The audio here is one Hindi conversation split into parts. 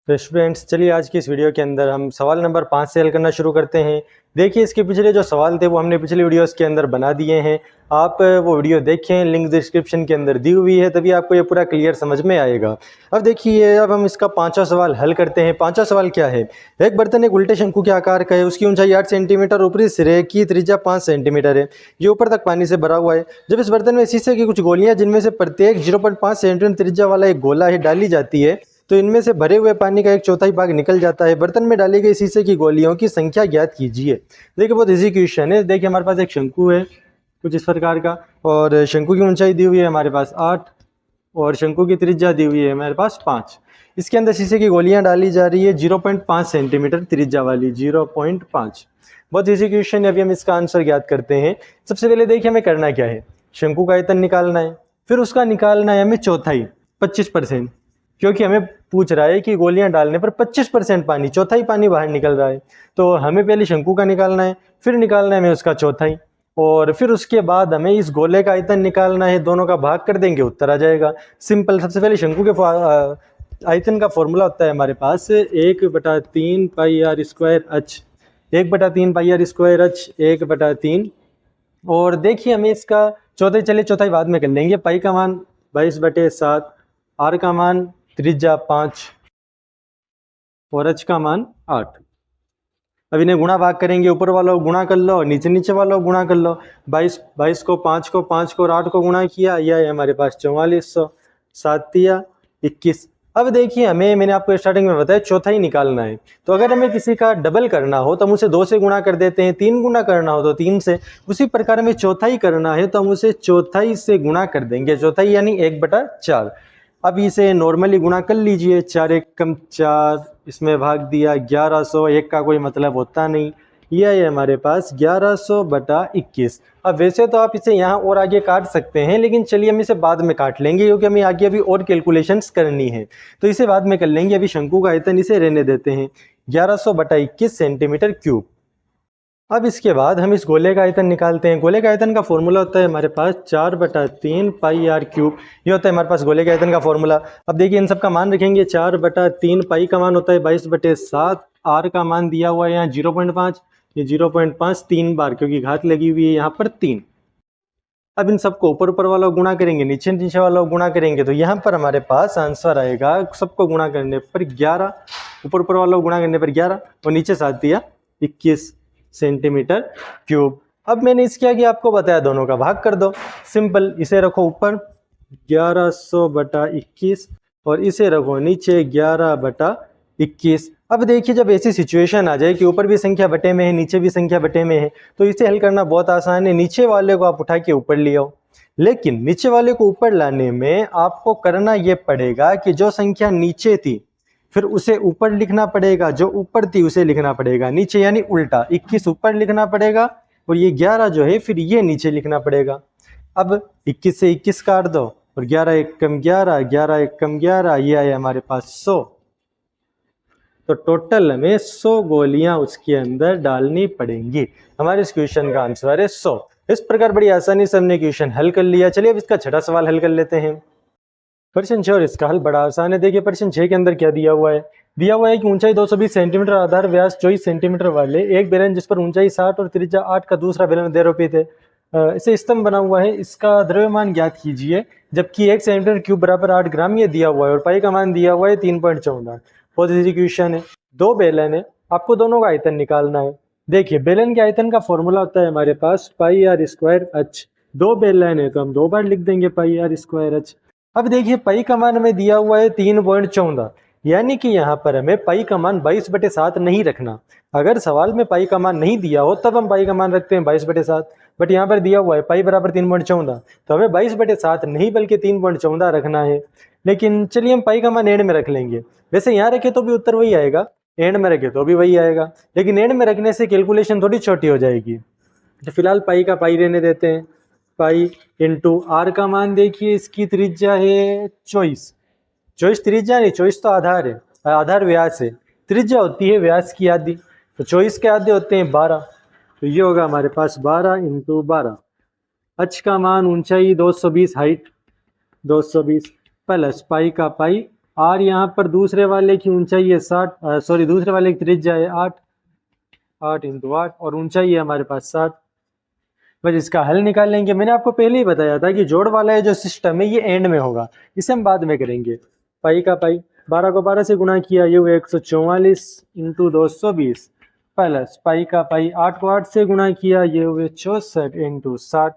तो स्टूडेंट्स चलिए आज की इस वीडियो के अंदर हम सवाल नंबर 5 से हल करना शुरू करते हैं। देखिए इसके पिछले जो सवाल थे वो हमने पिछले वीडियोस के अंदर बना दिए हैं। आप वो वीडियो देखें, लिंक डिस्क्रिप्शन के अंदर दी हुई है, तभी आपको ये पूरा क्लियर समझ में आएगा। अब देखिए अब हम इसका पांचवा सवाल हल करते हैं। पांचवा सवाल क्या है? एक बर्तन एक उल्टे शंकु के आकार का है, उसकी ऊंचाई 8 सेंटीमीटर, ऊपरी सिरे की त्रिज्या 5 सेंटीमीटर है। ये ऊपर तक पानी से भरा हुआ है। जब इस बर्तन में शीशे की कुछ गोलियां जिनमें से प्रत्येक 0.5 सेंटीमीटर त्रिज्या वाला एक गोला है डाली जाती है, तो इनमें से भरे हुए पानी का 1/4 भाग निकल जाता है। बर्तन में डाली गई शीशे की गोलियों की संख्या ज्ञात कीजिए। देखिए बहुत इजी क्वेश्चन है। देखिए हमारे पास एक शंकु है कुछ इस प्रकार का, और शंकु की ऊंचाई दी हुई है हमारे पास 8 और शंकु की त्रिज्या दी हुई है हमारे पास 5। इसके अंदर शीशे की गोलियां डाली जा रही है 0.5 सेंटीमीटर त्रिज्या वाली 0.5। बहुत इजी क्वेश्चन है। अभी हम इसका आंसर ज्ञात करते हैं। सबसे पहले देखिए हमें करना क्या है, शंकु का आयतन निकालना है, फिर उसका निकालना है हमें चौथाई 25%, क्योंकि हमें पूछ रहा है कि गोलियां डालने पर 25% पानी, चौथाई पानी बाहर निकल रहा है। तो हमें पहले शंकु का निकालना है, फिर निकालना है हमें उसका चौथाई, और फिर उसके बाद हमें इस गोले का आयतन निकालना है। दोनों का भाग कर देंगे, उत्तर आ जाएगा। सिंपल। सबसे पहले शंकु के आयतन का फॉर्मूला होता है हमारे पास 1/3 pi r square h, 1/3 pi r square h 1/3। और देखिए हमें इसका चौथाई, चलिए चौथाई बाद में कर लेंगे। पाई का मान 22/7, आर का मान त्रिज्या 5 और एच का मान 8। अब इन्हें गुणा भाग करेंगे, ऊपर वाला गुणा कर लो और नीचे वाला गुणा कर लो। 22 को 5 को 5 को और 8 को गुणा किया, यह है हमारे पास 4400, 7 या 21। अब देखिए मैंने आपको स्टार्टिंग में बताया चौथाई निकालना है। तो अगर हमें किसी का डबल करना हो तो हम उसे 2 से गुणा कर देते हैं, 3 गुणा करना हो तो 3 से। उसी प्रकार हमें चौथाई करना है तो हम उसे चौथाई से गुणा कर देंगे, चौथाई यानी 1/4। अब इसे नॉर्मली गुणा कर लीजिए, 4 1 कम 4, इसमें भाग दिया 1100, एक का कोई मतलब होता नहीं। यह है हमारे पास 1100/21। अब वैसे तो आप इसे यहाँ और आगे काट सकते हैं, लेकिन चलिए हम इसे बाद में काट लेंगे, क्योंकि हमें आगे अभी और कैलकुलेशंस करनी है, तो इसे बाद में कर लेंगे। अभी शंकु का आयतन इसे रहने देते हैं, 1100/21 सेंटीमीटर क्यूब। अब इसके बाद हम इस गोले का आयतन निकालते हैं। गोले का आयतन का फॉर्मूला होता है हमारे पास 4/3 पाई आर क्यूब। ये होता है हमारे पास गोले के आयतन का फॉर्मूला। अब देखिए इन सब का मान रखेंगे। 4/3 पाई का मान होता है 22/7, आर का मान दिया हुआ है यहाँ 0.5, ये 0.5 3 बार, क्योंकि घात लगी हुई है यहाँ पर 3। अब इन सबको ऊपर वाला गुणा करेंगे, नीचे वाला गुणा करेंगे, तो यहाँ पर हमारे पास आंसर आएगा सबको गुणा करने पर 11, ऊपर वाला गुणा करने पर 11 और नीचे साथ दिया 21 सेंटीमीटर क्यूब। अब मैंने इसके आगे आपको बताया दोनों का भाग कर दो। सिंपल। इसे रखो ऊपर 1100/21 और इसे रखो नीचे 11/21। अब देखिए जब ऐसी सिचुएशन आ जाए कि ऊपर भी संख्या बटे में है, नीचे भी संख्या बटे में है, तो इसे हल करना बहुत आसान है। नीचे वाले को आप उठा के ऊपर ले आओ, लेकिन नीचे वाले को ऊपर लाने में आपको करना यह पड़ेगा कि जो संख्या नीचे थी फिर उसे ऊपर लिखना पड़ेगा, जो ऊपर थी उसे लिखना पड़ेगा नीचे, यानी उल्टा। 21 ऊपर लिखना पड़ेगा और ये 11 जो है फिर ये नीचे लिखना पड़ेगा। अब 21 से 21 काट दो और 11 1 कम 11, 11 1 कम 11, ये आया हमारे पास 100। तो टोटल हमें 100 गोलियां उसके अंदर डालनी पड़ेंगी। हमारे इस क्वेश्चन का आंसर है 100। इस प्रकार बड़ी आसानी से हमने क्वेश्चन हल कर लिया। चलिए अब इसका छठा सवाल हल कर लेते हैं। प्रश्न 6 और इसका हल बड़ा आसान है। देखिए प्रश्न 6 के अंदर क्या दिया हुआ है? दिया हुआ है कि ऊंचाई 220 सेंटीमीटर, आधार व्यास 24 सेंटीमीटर वाले एक बेलन जिस पर ऊंचाई 60 और त्रिज्या 8 का दूसरा बेलन आरोपित है, इसे स्तंभ बना हुआ है, इसका द्रव्यमान ज्ञात कीजिए। जबकि 1 सेंटीमीटर क्यूब बराबर 8 ग्राम ये दिया हुआ है और पाई का मान दिया हुआ है 3.14। बहुत इजी क्वेश्चन है। दो बेलन है, आपको दोनों का आयतन निकालना है। देखिए बेलन के आयतन का फॉर्मूला होता है हमारे पास पाई आर स्क्वायर एच। दो बेलन है तो हम 2 बार लिख देंगे पाई आर स्क्वायर एच। अब देखिए पाई का मान हमें दिया हुआ है 3.14, यानी कि यहाँ पर हमें पाई का मान 22/7 नहीं रखना। अगर सवाल में पाई का मान नहीं दिया हो तब हम पाई का मान रखते हैं 22/7, बट यहाँ पर दिया हुआ है पाई बराबर 3.14, तो हमें 22/7 नहीं बल्कि 3.14 रखना है। लेकिन चलिए हम पाई का मान एंड में रख लेंगे। वैसे यहाँ रखे तो भी उत्तर वही आएगा, एंड में रखे तो भी वही आएगा, लेकिन एंड में रखने से कैलकुलेशन थोड़ी छोटी हो जाएगी। तो फिलहाल पाई का पाई रहने देते हैं। पाई इंटू आर का मान देखिए, इसकी त्रिज्या है 24। 24 त्रिज्या नहीं, 24 तो आधार है, आधार व्यास है। त्रिज्या होती है व्यास की आधी, तो 24 के आधे होते हैं 12, तो ये होगा हमारे पास 12 इंटू 12। एच का मान ऊंचाई 220, हाइट 220 प्लस पाई का पाई आर यहाँ पर दूसरे वाले की ऊंचाई है 60, सॉरी दूसरे वाले की त्रिज्या है 8, 8 इंटू 8 और ऊंचाई है हमारे पास 60। बस इसका हल निकालेंगे। मैंने आपको पहले ही बताया था कि जोड़ वाला है जो सिस्टम है ये एंड में होगा, इसे हम बाद में करेंगे। पाई का पाई 12 को 12 से गुणा किया, ये हुए 144 इंटू 220 प्लस पाई का पाई 8 को 8 से गुणा किया, ये हुए 64 इंटू 60।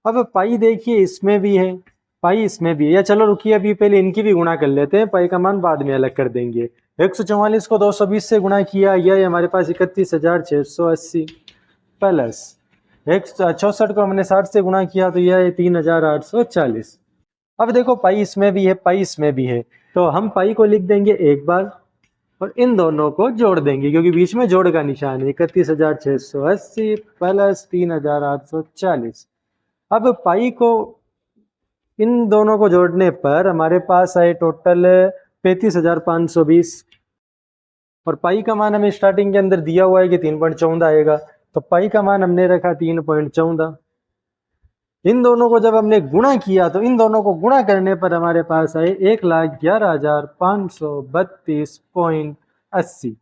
अब पाई देखिए इसमें भी है, पाई इसमें भी है, या चलो रुकिए अभी पहले इनकी भी गुणा कर लेते हैं, पाई का मान बाद में अलग कर देंगे। 144 को 220 से गुणा किया, यह हमारे पास 31,680 प्लस 164 को हमने 60 से गुणा किया तो यह है 3,840। अब देखो पाई इसमें भी है, पाई इसमें भी है, तो हम पाई को लिख देंगे एक बार और इन दोनों को जोड़ देंगे क्योंकि बीच में जोड़ का निशान है। 31,680 प्लस 3,840। अब पाई को इन दोनों को जोड़ने पर हमारे पास आए टोटल 35,520 और पाई का मान हमें स्टार्टिंग के अंदर दिया हुआ है कि 3.14 आएगा, तो पाई का मान हमने रखा 3.14। इन दोनों को जब हमने गुणा किया तो इन दोनों को गुणा करने पर हमारे पास आए 1,11,532.80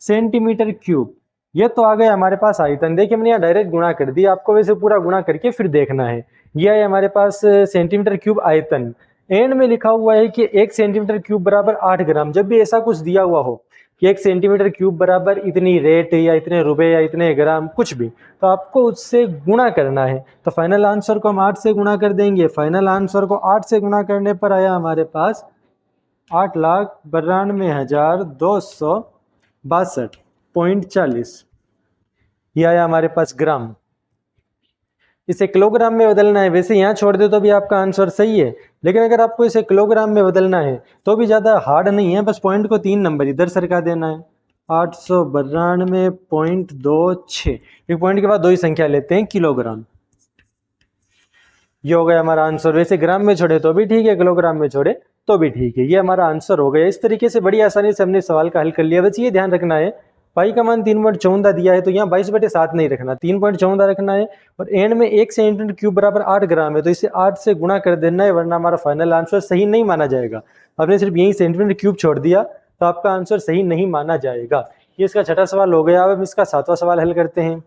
सेंटीमीटर क्यूब। ये तो आ गया हमारे पास आयतन। देखिए मैंने यहाँ डायरेक्ट गुणा कर दिया, आपको वैसे पूरा गुणा करके फिर देखना है। यह है हमारे पास सेंटीमीटर क्यूब आयतन। एंड में लिखा हुआ है कि 1 सेंटीमीटर क्यूब बराबर 8 ग्राम। जब भी ऐसा कुछ दिया हुआ हो कि 1 सेंटीमीटर क्यूब बराबर इतनी रेट या इतने रुपए या इतने ग्राम कुछ भी, तो आपको उससे गुणा करना है। तो फाइनल आंसर को हम 8 से गुणा कर देंगे। फाइनल आंसर को 8 से गुणा करने पर आया हमारे पास 8,92,262.40। यह आया हमारे पास ग्राम। इसे किलोग्राम में बदलना है, वैसे यहाँ छोड़ दे तो भी आपका आंसर सही है, लेकिन अगर आपको इसे किलोग्राम में बदलना है तो भी ज़्यादा हार्ड नहीं है, बस पॉइंट को 3 नंबर इधर सरका देना है। 892.26, एक पॉइंट के बाद 2 ही संख्या लेते हैं, किलोग्राम। ये हो गया हमारा आंसर। वैसे ग्राम में छोड़े तो भी ठीक है, किलोग्राम में छोड़े तो भी ठीक है। ये हमारा आंसर हो गया। इस तरीके से बड़ी आसानी से हमने सवाल का हल कर लिया। बस ये ध्यान रखना है पाई का मान 3.14 दिया है तो यहाँ 22/7 नहीं रखना, 3.14 रखना है। और एंड में 1 सेंटीमीटर क्यूब बराबर 8 ग्राम है तो इसे 8 से गुणा कर देना है, वरना हमारा फाइनल आंसर सही नहीं माना जाएगा। आपने सिर्फ यही सेंटीमीटर क्यूब छोड़ दिया तो आपका आंसर सही नहीं माना जाएगा। ये इसका छठा सवाल हो गया। अब हम इसका 7वां सवाल हल करते हैं।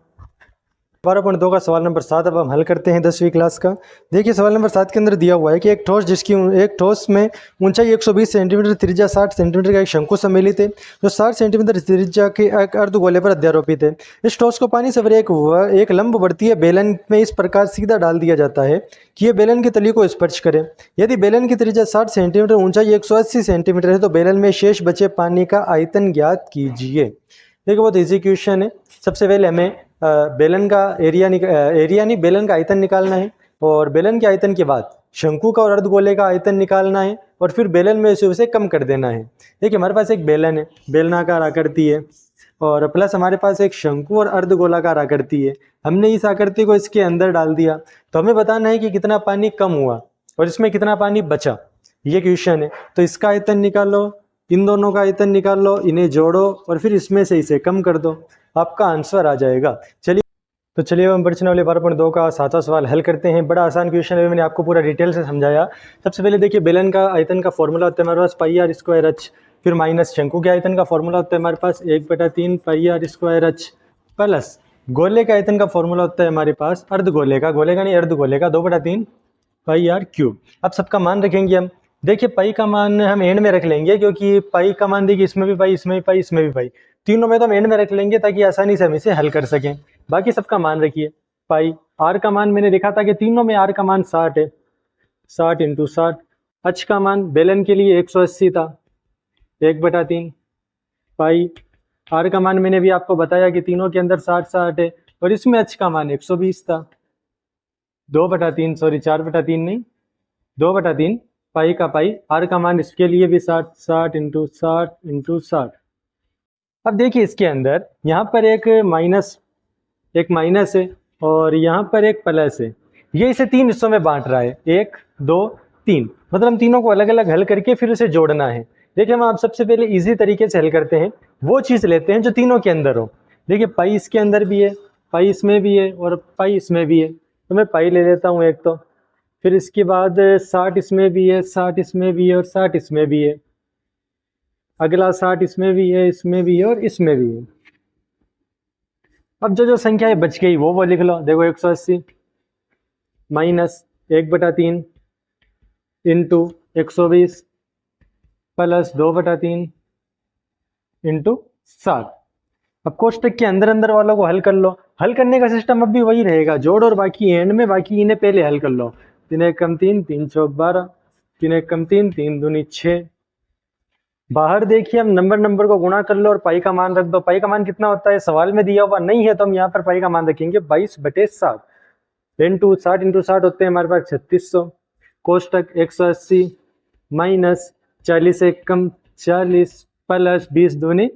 12.2 का सवाल नंबर 7 अब हम हल करते हैं 10वीं क्लास का। देखिए सवाल नंबर 7 के अंदर दिया हुआ है कि एक ठोस में ऊंचाई 120 सेंटीमीटर, त्रिज्या 60 सेंटीमीटर का एक शंकु सम्मिलित है जो 60 सेंटीमीटर त्रिज्या के एक अर्धगोले पर अध्यारोपित है। इस ठोस को पानी से भरे एक लंबवर्तीय बेलन में इस प्रकार सीधा डाल दिया जाता है कि यह बेलन की तली को स्पर्श करे। यदि बेलन की त्रिज्या 60 सेंटीमीटर, ऊंचाई 180 सेंटीमीटर है तो बेलन में शेष बचे पानी का आयतन ज्ञात कीजिए। देखो बहुत इजी क्वेश्चन है। सबसे पहले हमें बेलन का एरिया नहीं बेलन का आयतन निकालना है, और बेलन के आयतन के बाद शंकु का और अर्धगोले का आयतन निकालना है, और फिर बेलन में से उसे कम कर देना है। देखिए हमारे पास एक बेलन है, बेलनाकार आकृति है, और प्लस हमारे पास एक शंकु और अर्धगोलाकार आकृति है। हमने इस आकृति को इसके अंदर डाल दिया तो हमें बताना है कि कितना पानी कम हुआ और इसमें कितना पानी बचा। ये क्वेश्चन है। तो इसका आयतन निकालो, इन दोनों का आयतन निकाल लो, इन्हें जोड़ो और फिर इसमें से इसे कम कर दो, आपका आंसर आ जाएगा। चलिए अब हम प्रश्न वाले 12.2 का 7वां सवाल हल करते हैं। बड़ा आसान क्वेश्चन है, मैंने आपको पूरा डिटेल से समझाया। सबसे पहले देखिए बेलन का आयतन का फॉर्मूला होता है हमारे पास πr²h, फिर माइनस शंकु के आयतन का फॉर्मूला होता है हमारे पास 1/3 πr²h, प्लस गोले के आयतन का फॉर्मूला होता है हमारे पास गोले का नहीं अर्धगोले का 2/3 πr³। अब सबका मान रखेंगे हम। देखिए पाई का मान हम एंड में रख लेंगे, क्योंकि पाई का मान देखिए इसमें भी पाई, इसमें भी पाई, इसमें भी पाई, तीनों में तो हम एंड में रख लेंगे ताकि आसानी से हम इसे हल कर सकें। बाकी सबका मान रखिए। पाई आर का मान मैंने देखा था कि तीनों में आर का मान 60 है, 60 × 60। एच का मान बेलन के लिए 180 था, 1/3 पाई। आर का मान मैंने भी आपको बताया कि तीनों के अंदर 60 है, और इसमें एच का मान 120 था, 2/3 सॉरी 4/3 नहीं 2/3 पाई का पाई। आर का मान इसके लिए भी 60 × 60 × 60। अब देखिए इसके अंदर यहाँ पर एक माइनस है और यहाँ पर एक प्लस है। ये इसे 3 हिस्सों में बांट रहा है, 1 2 3, मतलब हम तीनों को अलग अलग हल करके फिर उसे जोड़ना है। देखिए हम आप सबसे पहले इजी तरीके से हल करते हैं, वो चीज़ लेते हैं जो तीनों के अंदर हो। देखिए पाई इसके अंदर भी है, पाई इसमें भी है और पाई इसमें भी है, तो मैं पाई ले लेता हूँ एक, तो फिर इसके बाद 60 इसमें भी है, 60 इसमें भी है और 60 इसमें भी है। अगला 60 इसमें भी है, इसमें भी है और इसमें भी है। अब जो जो संख्याएं बच गई वो लिख लो। देखो 180 माइनस 1/3 इंटू 120 प्लस 2/3 इंटू 7। अब कोष्टक के अंदर अंदर वालों को हल कर लो। हल करने का सिस्टम अब भी वही रहेगा, जोड़ और बाकी एंड में, बाकी इन्हें पहले हल कर लो। 3 1 कम 3, 3 चौक 12, 3 1 कम 3, 3 दूनी 6। बाहर देखिए, हम नंबर को गुणा कर लो और पाई का मान रख दो। पाई का मान कितना होता है सवाल में दिया हुआ नहीं है, तो हम यहाँ पर पाई का मान रखेंगे 22/7 इंटू 60 होते हैं हमारे पास 3600। कोष्टक 180 माइनस 40 1 कम 40 प्लस 20 दूनी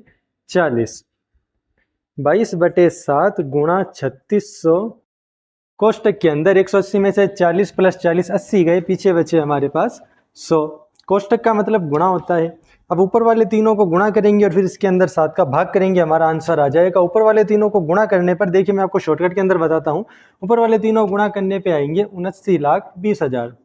40, 22/7 गुणा 3600। कोष्टक के अंदर 180 में से 40 प्लस 40 80 गए, पीछे बचे हमारे पास 100। कोष्टक का मतलब गुणा होता है। अब ऊपर वाले तीनों को गुणा करेंगे और फिर इसके अंदर 7 का भाग करेंगे, हमारा आंसर आ जाएगा। ऊपर वाले तीनों को गुणा करने पर, देखिए मैं आपको शॉर्टकट के अंदर बताता हूँ, ऊपर वाले तीनों गुणा करने पे आएंगे 79,20,000।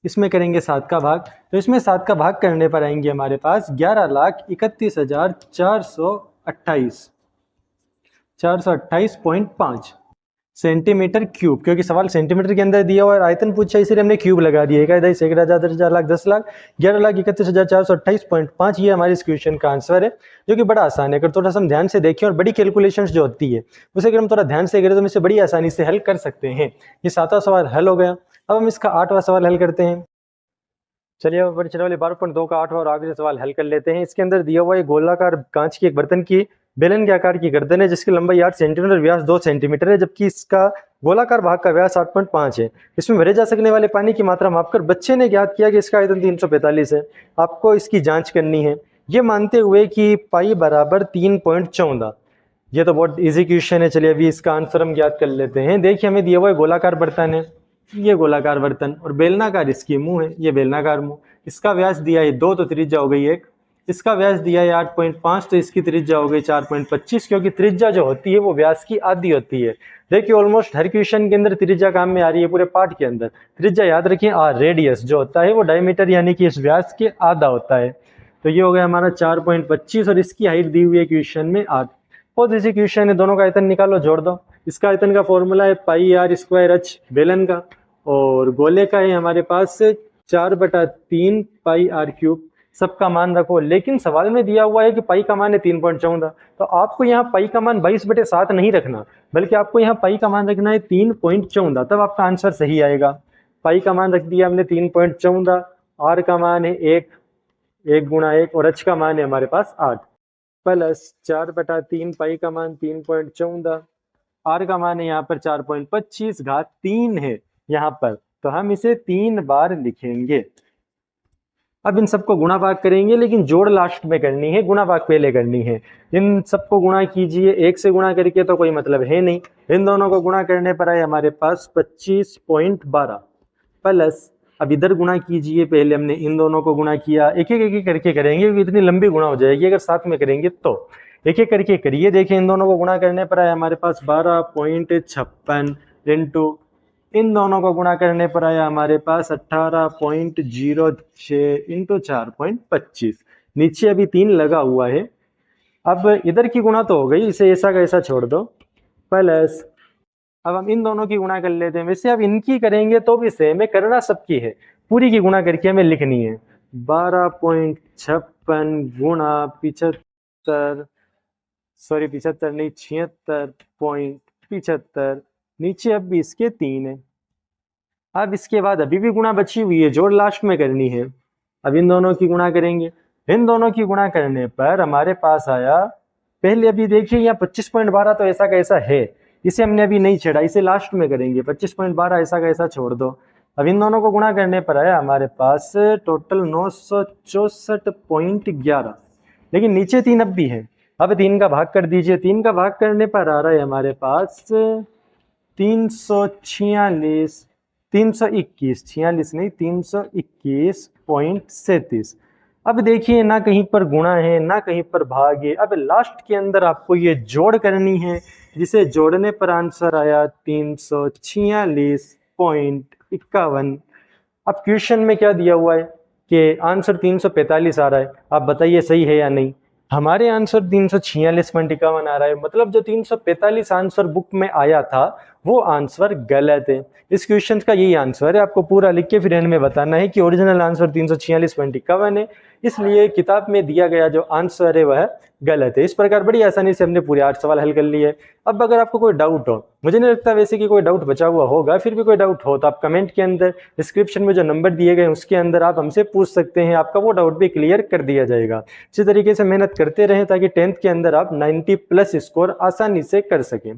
इसमें करेंगे 7 का भाग, तो इसमें 7 का भाग करने पर आएंगे हमारे पास 11,31,428, 428.5 सेंटीमीटर क्यूब। क्योंकि सवाल सेंटीमीटर के अंदर दिया हुआ है, आयतन पूछा, इसलिए हमने क्यूब लगा दिया। 1 10 1 10 10 लाख 10 लाख 11,31,428.5 ये हमारे इस क्वेश्चन का आंसर है, जो कि बड़ा आसान है। अगर थोड़ा सा हम ध्यान से देखें और बड़ी कैलकुलेशंस जो होती है उसे अगर हम थोड़ा ध्यान से करें तो हम इसे बड़ी आसानी से हल कर सकते हैं। ये 7वां सवाल हल हो गया। अब हम इसका 8वां सवाल हल करते हैं। चलिए अब परिचय वाले 12.2 का 8वां और आखिरी सवाल हल कर लेते हैं। इसके अंदर दिया हुआ है गोलाकार कांच के एक बर्तन की बेलन के आकार की गर्दन है, जिसकी लंबाई 8 सेंटीमीटर और व्यास 2 सेंटीमीटर है, जबकि इसका गोलाकार भाग का व्यास 8.5 है। इसमें भरे जा सकने वाले पानी की मात्रा मापकर बच्चे ने ज्ञात किया कि इसका आयतन 345 है। आपको इसकी जांच करनी है, ये मानते हुए कि पाई बराबर 3.14। ये तो बहुत इजी क्वेश्चन है। चलिए अभी इसका आंसर हम ज्ञात कर लेते हैं। देखिए हमें दिया हुआ है गोलाकार बर्तन है, ये गोलाकार बर्तन, और बेलनाकार इसकी मुंह है, ये बेलनाकार मुंह। इसका व्यास दिया है 2, तो त्रिज्या हो गई 1। इसका व्यास दिया है 8.5, तो इसकी त्रिज्या हो गई 4.25, क्योंकि त्रिज्या जो होती है वो व्यास की आधी होती है। देखिए ऑलमोस्ट हर क्वेश्चन के अंदर त्रिज्या काम में आ रही है, पूरे पार्ट के अंदर। त्रिज्या याद रखिए, रेडियस जो होता है वो डायमीटर यानी कि इस व्यास के आधा होता है। तो ये हो गया हमारा 4.25 और इसकी हाइट दी हुई है क्वेश्चन में 8। बहुत इसी क्वेश्चन है, दोनों का आयतन निकालो, जोड़ दो। इसका आयतन का फॉर्मूला है पाई r स्क्वायर h बेलन का, और गोले का है हमारे पास 4/3 पाई r क्यूब। सबका मान रखो, लेकिन सवाल में दिया हुआ है कि पाई का मान है 3.14, तो आपको यहाँ पाई का मान 22/7 नहीं रखना, बल्कि आपको यहाँ पाई का मान रखना है 3.14, तब आपका आंसर सही आएगा। पाई का मान रख दिया हमने 3.14, r का मान है 1 गुणा 1 और h का मान है हमारे पास 8, प्लस 4/3 पाई का मान 3.14, r का मान है यहाँ पर 4.25 घात 3 है यहाँ पर, तो हम इसे 3 बार लिखेंगे। अब इन सबको गुणा भाग करेंगे, लेकिन जोड़ लास्ट में करनी है, गुणा भाग पहले करनी है। इन सबको गुणा कीजिए, 1 से गुणा करके तो कोई मतलब है नहीं। इन दोनों को गुणा करने पर आए हमारे पास 25.12, प्लस अब इधर गुणा कीजिए, पहले हमने इन दोनों को गुणा किया। एक एक करके करेंगे क्योंकि इतनी लंबी गुणा हो जाएगी अगर साथ में करेंगे तो। एक एक करके करिए। देखिए इन दोनों को गुणा करने पर आया हमारे पास 12.56 इंटू इन दोनों को गुणा करने पर आया हमारे पास 18.06 इंटू 4.25। नीचे अभी 3 लगा हुआ है। अब इधर की गुणा तो हो गई, इसे ऐसा का ऐसा छोड़ दो, प्लस अब हम इन दोनों की गुणा कर लेते हैं। वैसे अब इनकी करेंगे तो भी सेम है, करना सबकी है, पूरी की गुणा करके हमें लिखनी है। 12.56 गुणा 75, सॉरी 75 नहीं 76.75, नीचे अब भी इसके 3 है। अब इसके बाद अभी भी गुणा बची हुई है, जोड़ लास्ट में करनी है। अब इन दोनों की गुणा करेंगे। इन दोनों की गुणा करने पर हमारे पास आया, पहले अभी देखिए यहाँ 25.12 तो ऐसा कैसा है, इसे हमने अभी नहीं छेड़ा, इसे लास्ट में करेंगे। 25.12 ऐसा कैसा छोड़ दो। अब इन दोनों को गुणा करने पर आया हमारे पास टोटल 964.11, लेकिन नीचे 3 अब भी है। अब 3 का भाग कर दीजिए। 3 का भाग करने पर आ रहा है हमारे पास 346, 46 नहीं 321.37। अब देखिए ना कहीं पर गुणा है ना कहीं पर भाग है। अब लास्ट के अंदर आपको ये जोड़ करनी है, जिसे जोड़ने पर आंसर आया 346.37। 51। अब क्वेश्चन में क्या दिया हुआ है कि आंसर 345 आ रहा है, आप बताइए सही है या नहीं। हमारे आंसर 346.51 आ रहा है, मतलब जो 345 आंसर बुक में आया था वो आंसर गलत है। इस क्वेश्चन का यही आंसर है, आपको पूरा लिख के फिर एंड में बताना है कि ओरिजिनल आंसर 346.51 है, इसलिए किताब में दिया गया जो आंसर है वह गलत है। इस प्रकार बड़ी आसानी से हमने पूरे 8 सवाल हल कर लिए। अब अगर आपको कोई डाउट हो, मुझे नहीं लगता वैसे कि कोई डाउट बचा हुआ होगा, फिर भी कोई डाउट हो तो आप कमेंट के अंदर, डिस्क्रिप्शन में जो नंबर दिए गए उसके अंदर आप हमसे पूछ सकते हैं, आपका वो डाउट भी क्लियर कर दिया जाएगा। इसी तरीके से मेहनत करते रहें ताकि 10th के अंदर आप 90+ स्कोर आसानी से कर सकें।